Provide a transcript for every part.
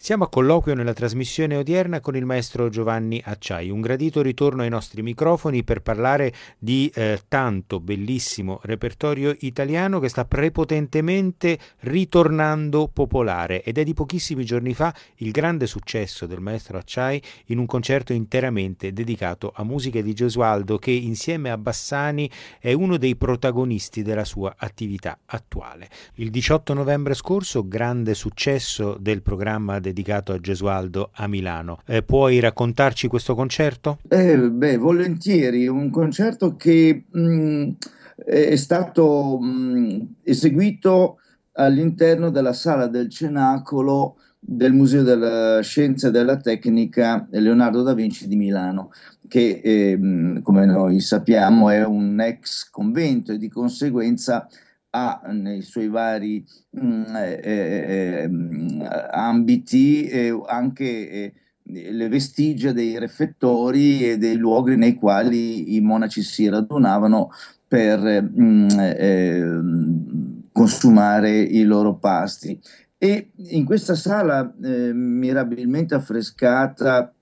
Siamo a colloquio nella trasmissione odierna con il maestro Giovanni Acciai, un gradito ritorno ai nostri microfoni per parlare di tanto bellissimo repertorio italiano che sta prepotentemente ritornando popolare, ed è di pochissimi giorni fa il grande successo del maestro Acciai in un concerto interamente dedicato a musiche di Gesualdo, che insieme a Bassani è uno dei protagonisti della sua attività attuale. Il 18 novembre scorso, grande successo del programma dedicato a Gesualdo a Milano. Puoi raccontarci questo concerto? Volentieri, un concerto che è stato eseguito all'interno della sala del Cenacolo del Museo della Scienza e della Tecnica Leonardo da Vinci di Milano, che come noi sappiamo è un ex convento e di conseguenza ha nei suoi vari ambiti anche le vestigia dei refettori e dei luoghi nei quali i monaci si radunavano per consumare i loro pasti. E in questa sala mirabilmente affrescata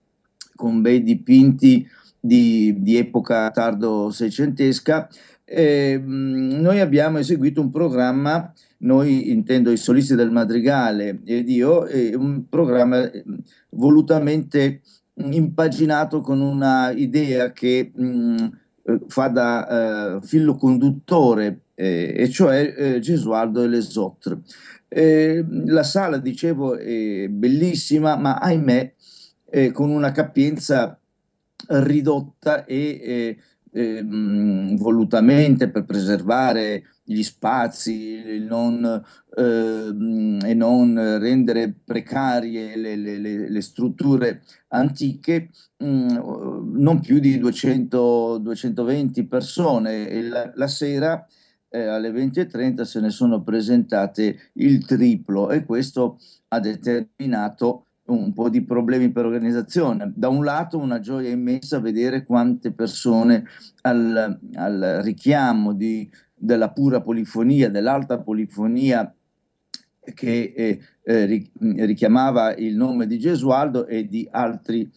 con bei dipinti di epoca tardo seicentesca, noi abbiamo eseguito un programma, noi intendo i solisti del Madrigale ed io, un programma volutamente impaginato con una idea che fa da filo conduttore, e cioè Gesualdo e les autres. La sala, dicevo, è bellissima, ma ahimè con una capienza ridotta volutamente per preservare gli spazi e non rendere precarie le strutture antiche, non più di 200-220 persone, e la sera alle 20:30 se ne sono presentate il triplo, e questo ha determinato un po' di problemi per organizzazione. Da un lato una gioia immensa vedere quante persone al richiamo della pura polifonia, dell'alta polifonia che richiamava il nome di Gesualdo e di altri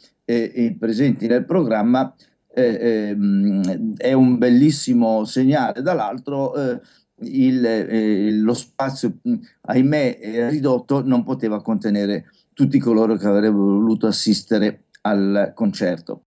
presenti nel programma, è un bellissimo segnale. Dall'altro lo spazio, ahimè, ridotto, non poteva contenere tutti coloro che avrebbero voluto assistere al concerto.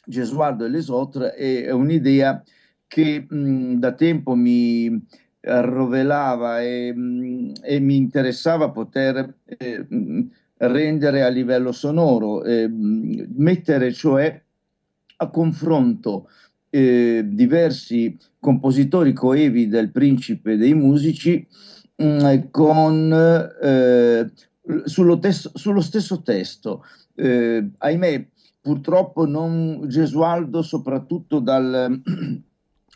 Gesualdo e les autres è un'idea che da tempo mi arrovelava e mi interessava poter rendere a livello sonoro, mettere cioè a confronto diversi compositori coevi del Principe dei Musici con, sullo stesso testo. Ahimè, purtroppo non, Gesualdo, soprattutto dal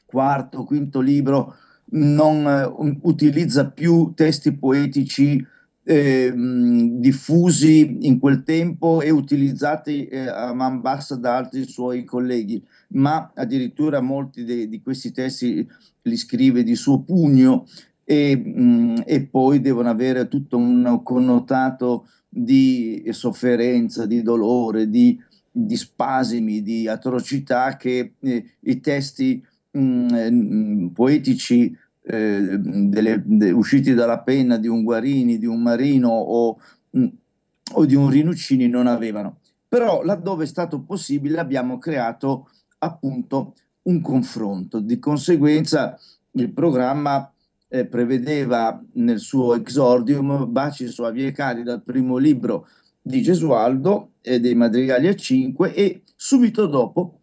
quarto, quinto libro, non utilizza più testi poetici diffusi in quel tempo e utilizzati a man bassa da altri suoi colleghi, ma addirittura molti di questi testi li scrive di suo pugno e poi devono avere tutto un connotato di sofferenza, di dolore, di spasimi, di atrocità che i testi poetici usciti dalla penna di un Guarini, di un Marino mh, o di un Rinuccini non avevano. Però laddove è stato possibile abbiamo creato appunto un confronto. Di conseguenza il programma prevedeva nel suo exordium Baci Soavi e Cari dal primo libro di Gesualdo e dei Madrigali a 5 e subito dopo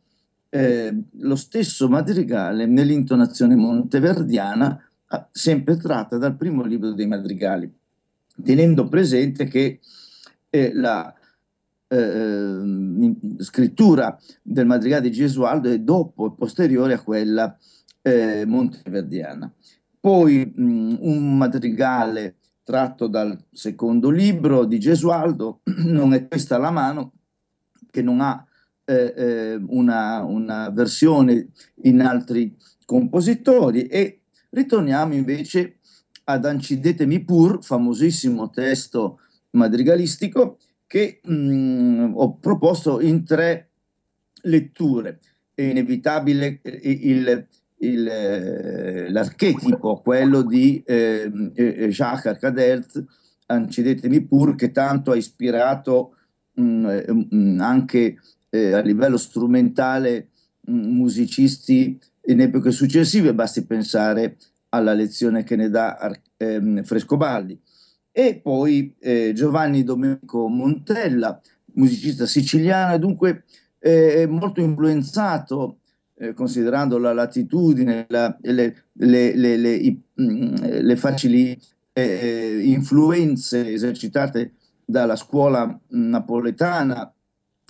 lo stesso madrigale nell'intonazione monteverdiana, sempre tratta dal primo libro dei Madrigali, tenendo presente che la scrittura del madrigale di Gesualdo è dopo e posteriore a quella monteverdiana. Poi un madrigale tratto dal secondo libro di Gesualdo, non è questa la mano, che non ha una versione in altri compositori, e ritorniamo invece ad Ancidetemi pur, famosissimo testo madrigalistico che ho proposto in 3 letture. È inevitabile l'archetipo, quello di Jacques Arcadelt, Ancidetemi pur, che tanto ha ispirato anche a livello strumentale musicisti in epoche successive, basti pensare alla lezione che ne dà Frescobaldi. E poi Giovanni Domenico Montella, musicista siciliano, dunque molto influenzato, considerando la latitudine, le facili influenze esercitate dalla scuola napoletana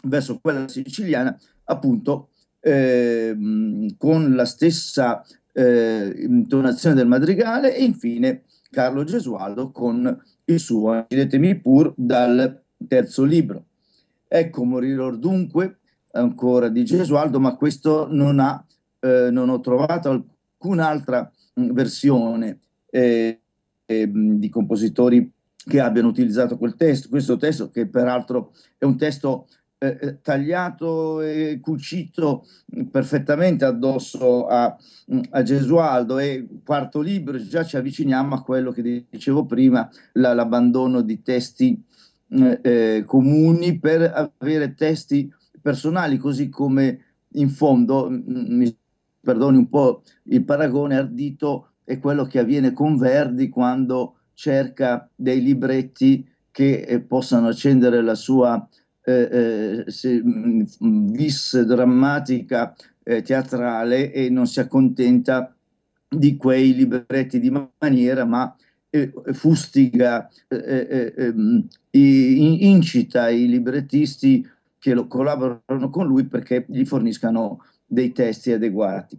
verso quella siciliana, appunto con la stessa intonazione del madrigale, e infine Carlo Gesualdo con il suo Accidetemi pur dal terzo libro. Ecco, morirò dunque ancora di Gesualdo, ma questo non ho trovato alcun'altra versione di compositori che abbiano utilizzato questo testo, che peraltro è un testo tagliato e cucito perfettamente addosso a Gesualdo. E quarto libro, già ci avviciniamo a quello che dicevo prima, l'abbandono di testi comuni per avere testi personali, così come in fondo, mi perdoni un po' il paragone ardito, è quello che avviene con Verdi quando cerca dei libretti che possano accendere la sua vis drammatica teatrale, e non si accontenta di quei libretti di maniera, ma fustiga, incita i librettisti che collaborano con lui perché gli forniscano dei testi adeguati.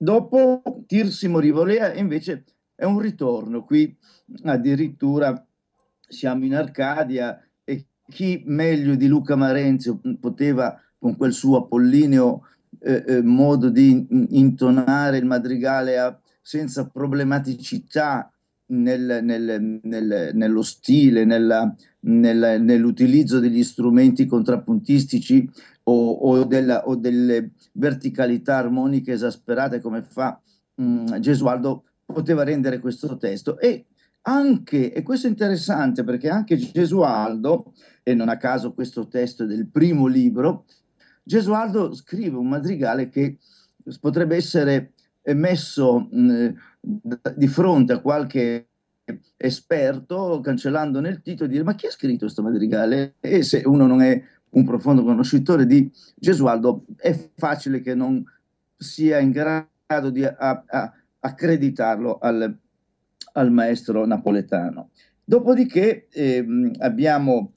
Dopo Tirsi Morivolea invece è un ritorno, qui addirittura siamo in Arcadia e chi meglio di Luca Marenzio poteva con quel suo apollineo modo di intonare il madrigale senza problematicità nello stile, nell'utilizzo degli strumenti contrappuntistici o delle verticalità armoniche esasperate come fa Gesualdo, poteva rendere questo testo. E questo è interessante perché anche Gesualdo, e non a caso questo testo è del primo libro, Gesualdo scrive un madrigale che potrebbe essere messo di fronte a qualche esperto, cancellando nel titolo, e dire ma chi ha scritto questo madrigale? E se uno non è un profondo conoscitore di Gesualdo, è facile che non sia in grado di accreditarlo al maestro napoletano. Dopodiché abbiamo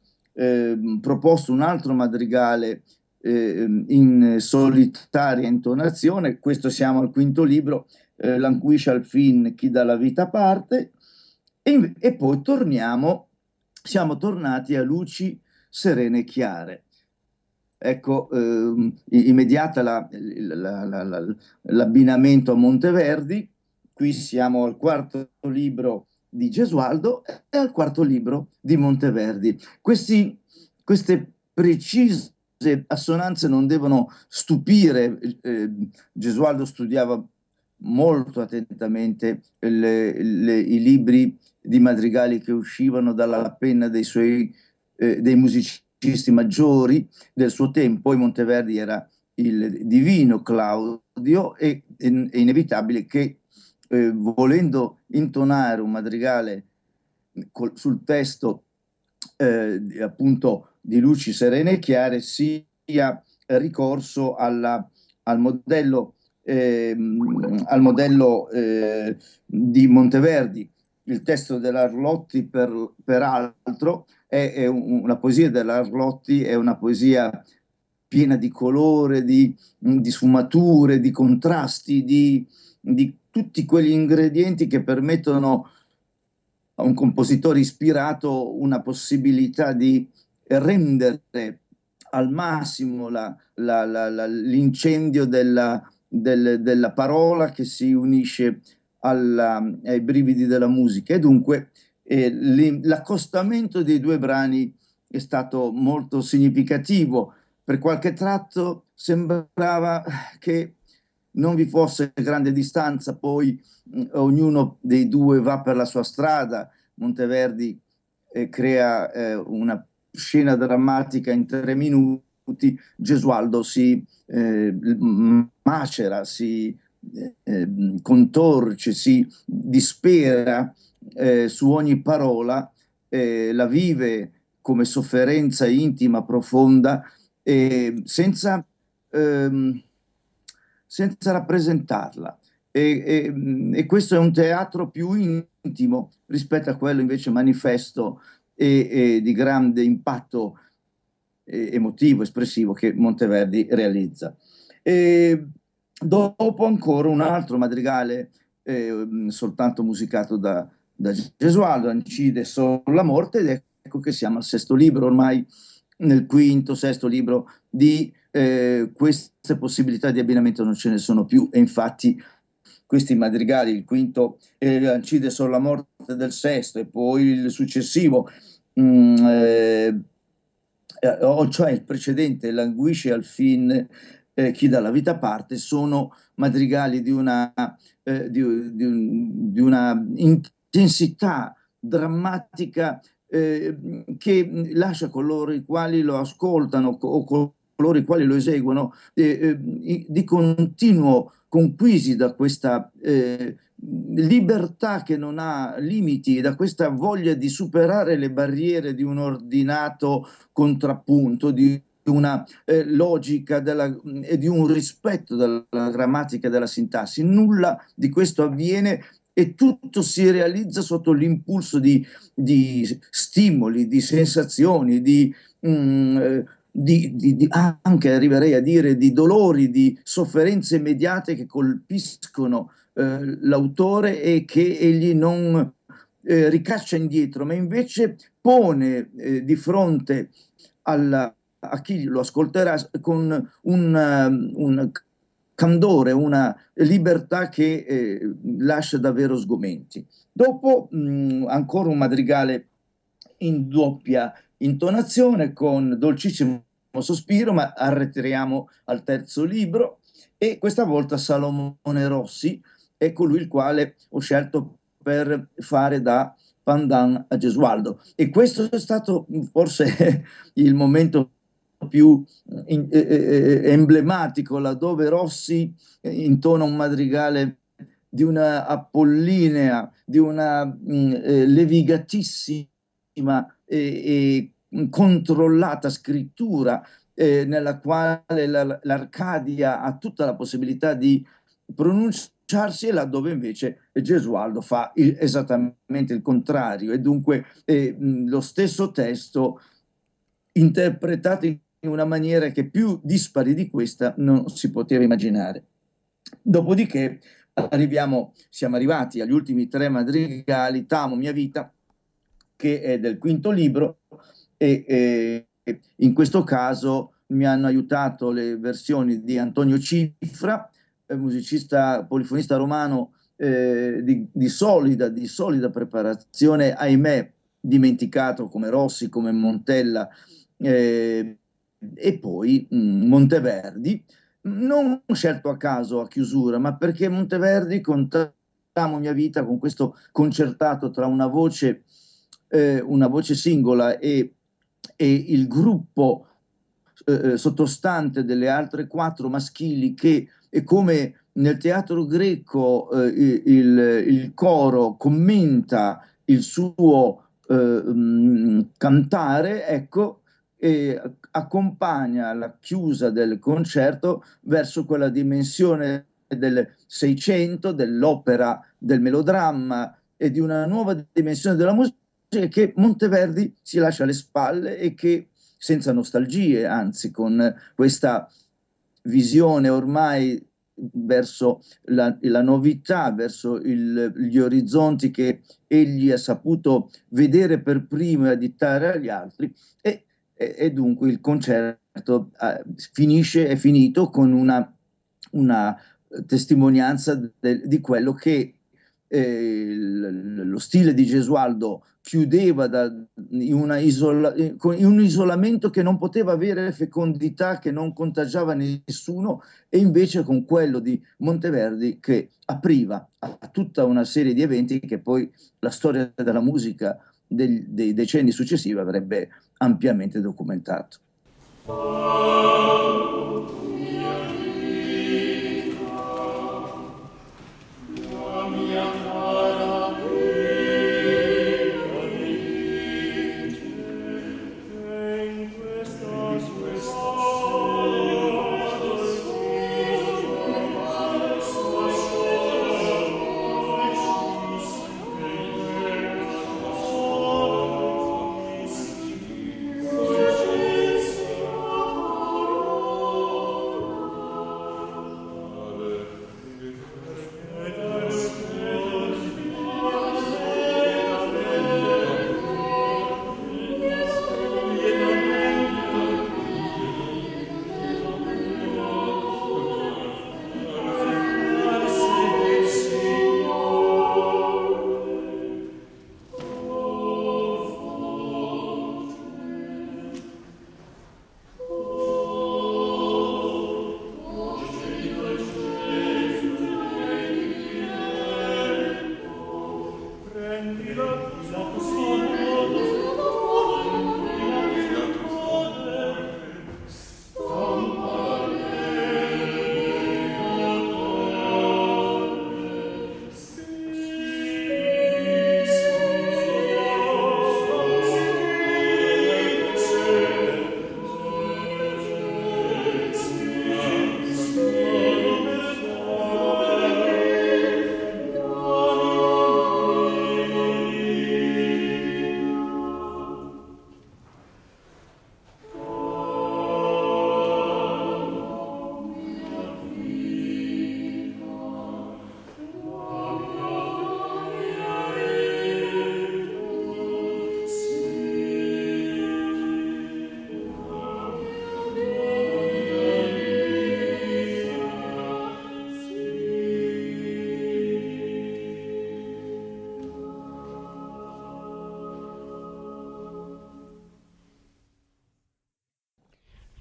proposto un altro madrigale in solitaria intonazione, questo siamo al quinto libro, Languisce al fin chi dalla vita parte, e poi siamo tornati a luci serene e chiare. Ecco, immediata l'abbinamento a Monteverdi, qui siamo al quarto libro di Gesualdo e al quarto libro di Monteverdi. Queste precise assonanze non devono stupire. Gesualdo studiava molto attentamente i libri di madrigali che uscivano dalla penna dei musicisti maggiori del suo tempo, e Monteverdi era il divino Claudio, e è inevitabile che volendo intonare un madrigale sul testo appunto di luci serene e chiare sia ricorso al modello, di Monteverdi. Il testo dell'Arlotti peraltro è una poesia dell'Arlotti, è una poesia piena di colore, di sfumature, di contrasti, di tutti quegli ingredienti che permettono a un compositore ispirato una possibilità di rendere al massimo l'incendio della parola che si unisce ai brividi della musica. E dunque l'accostamento dei due brani è stato molto significativo. Per qualche tratto sembrava che non vi fosse grande distanza, poi ognuno dei due va per la sua strada. Monteverdi crea una scena drammatica in 3 minuti, Gesualdo si macera, si contorce, si dispera su ogni parola, la vive come sofferenza intima, profonda, senza, ehm, senza rappresentarla. E questo è un teatro più intimo rispetto a quello invece manifesto e di grande impatto emotivo, espressivo che Monteverdi realizza. E dopo ancora un altro madrigale soltanto musicato da Gesualdo, Ancide sulla morte, ed ecco che siamo al sesto libro, ormai nel quinto, sesto libro di queste possibilità di abbinamento non ce ne sono più, e infatti questi madrigali, il quinto Ancide sulla morte del sesto e poi il successivo, cioè il precedente, Languisce al fin chi dalla vita parte, sono madrigali di una intensità drammatica che lascia coloro i quali lo ascoltano o coloro i quali lo eseguono di continuo conquisi da questa libertà che non ha limiti, da questa voglia di superare le barriere di un ordinato contrappunto, di una logica e di un rispetto della grammatica e della sintassi. Nulla di questo avviene e tutto si realizza sotto l'impulso di stimoli, di sensazioni, anche arriverei a dire di dolori, di sofferenze immediate che colpiscono l'autore e che egli non ricaccia indietro, ma invece pone di fronte a chi lo ascolterà con un candore, una libertà che lascia davvero sgomenti. Dopo ancora un madrigale in doppia intonazione con dolcissimo sospiro, ma arretriamo al terzo libro e questa volta Salomone Rossi è colui il quale ho scelto per fare da pandan a Gesualdo, e questo è stato forse il momento più emblematico, laddove Rossi intona un madrigale di una apollinea, di una levigatissima e controllata scrittura nella quale l'Arcadia ha tutta la possibilità di pronunciarsi, e laddove invece Gesualdo fa esattamente il contrario, e dunque lo stesso testo interpretato in una maniera che più dispari di questa non si poteva immaginare. Dopodiché siamo arrivati agli ultimi tre madrigali, T'amo mia vita, che è del quinto libro, e in questo caso mi hanno aiutato le versioni di Antonio Cifra, musicista polifonista romano di solida preparazione, ahimè dimenticato come Rossi, come Montella, e poi Monteverdi, non scelto a caso a chiusura, ma perché Monteverdi con T'amo mia vita, con questo concertato tra una voce singola e il gruppo sottostante delle altre quattro maschili, che è come nel teatro greco il coro commenta il suo cantare, ecco, e accompagna la chiusa del concerto verso quella dimensione del Seicento, dell'opera, del melodramma e di una nuova dimensione della musica che Monteverdi si lascia alle spalle, e che senza nostalgie, anzi con questa visione ormai verso la novità, verso gli orizzonti che egli ha saputo vedere per primo e additare agli altri, e dunque il concerto è finito con una testimonianza di quello che lo stile di Gesualdo chiudeva in un isolamento che non poteva avere fecondità, che non contagiava nessuno, e invece con quello di Monteverdi che apriva a tutta una serie di eventi che poi la storia della musica dei decenni successivi avrebbe ampiamente documentato.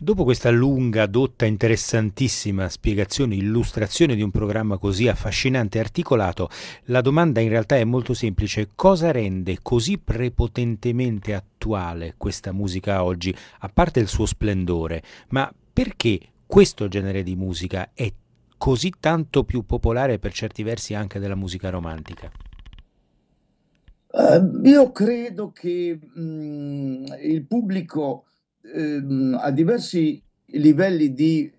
Dopo questa lunga, dotta, interessantissima spiegazione, illustrazione di un programma così affascinante e articolato, la domanda in realtà è molto semplice: cosa rende così prepotentemente attuale questa musica oggi, a parte il suo splendore, ma perché questo genere di musica è così tanto più popolare per certi versi anche della musica romantica? Io credo che il pubblico ha diversi livelli di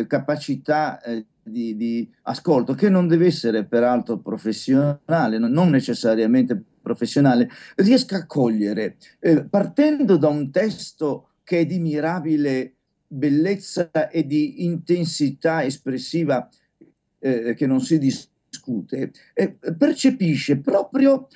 capacità di ascolto, che non deve essere peraltro professionale, non necessariamente professionale, riesca a cogliere, partendo da un testo che è di mirabile bellezza e di intensità espressiva che non si discute, percepisce proprio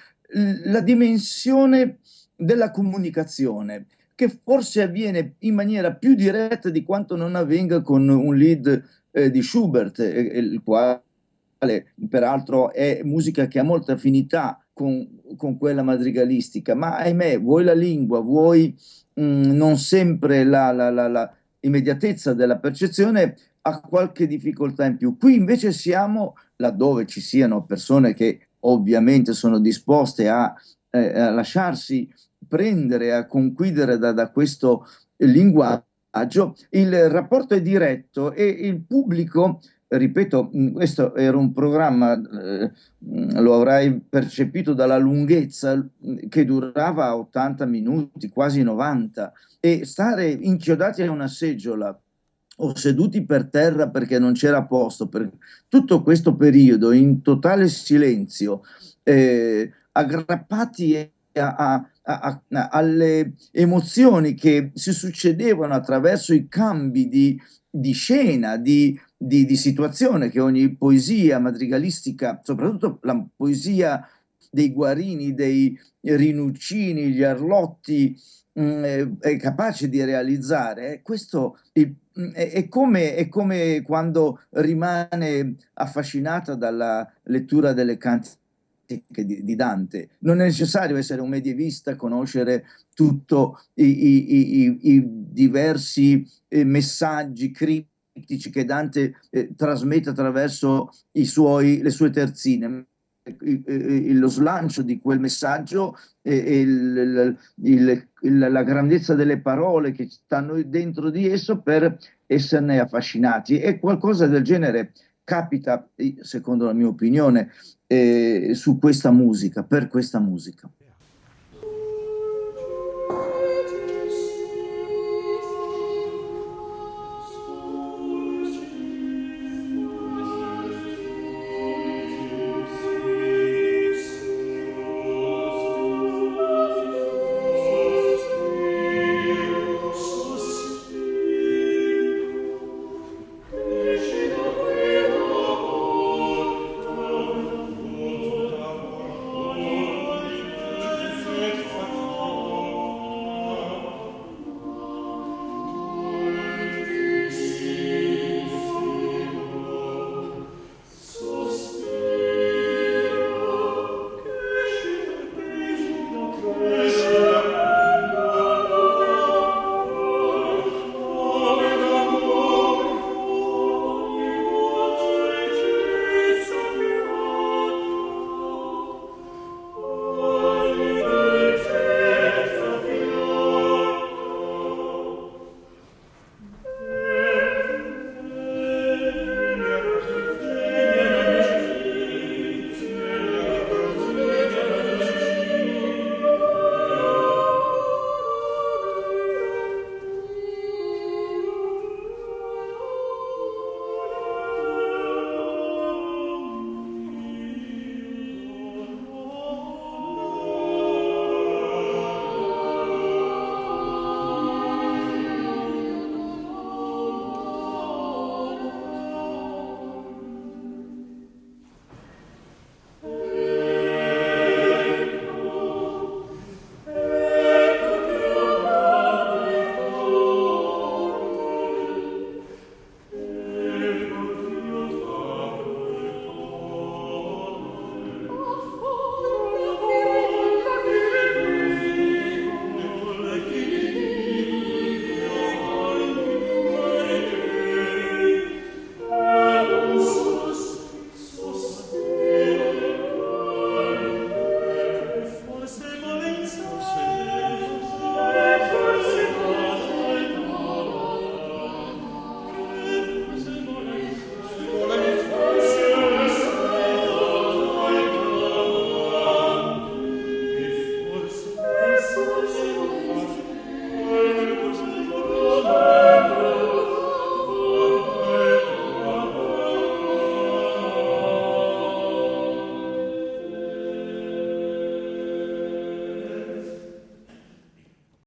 la dimensione della comunicazione, che forse avviene in maniera più diretta di quanto non avvenga con un lead di Schubert, il quale peraltro è musica che ha molta affinità con quella madrigalistica, ma ahimè, vuoi la lingua, vuoi non sempre la immediatezza della percezione, ha qualche difficoltà in più. Qui invece siamo laddove ci siano persone che ovviamente sono disposte a lasciarsi prendere, a conquisire da questo linguaggio, il rapporto è diretto e il pubblico, ripeto, questo era un programma, lo avrai percepito dalla lunghezza, che durava 80 minuti, quasi 90, e stare inchiodati a una seggiola o seduti per terra perché non c'era posto per tutto questo periodo in totale silenzio, aggrappati alle emozioni che si succedevano attraverso i cambi di scena, di situazione che ogni poesia madrigalistica, soprattutto la poesia dei Guarini, dei Rinuccini, gli Arlotti, è capace di realizzare. Questo è come quando rimane affascinata dalla lettura delle cantiche di Dante. Non è necessario essere un medievista, conoscere tutti i diversi messaggi criptici che Dante trasmette attraverso le sue terzine. Lo slancio di quel messaggio e la grandezza delle parole che stanno dentro di esso per esserne affascinati. E qualcosa del genere capita, secondo la mia opinione, su questa musica, per questa musica.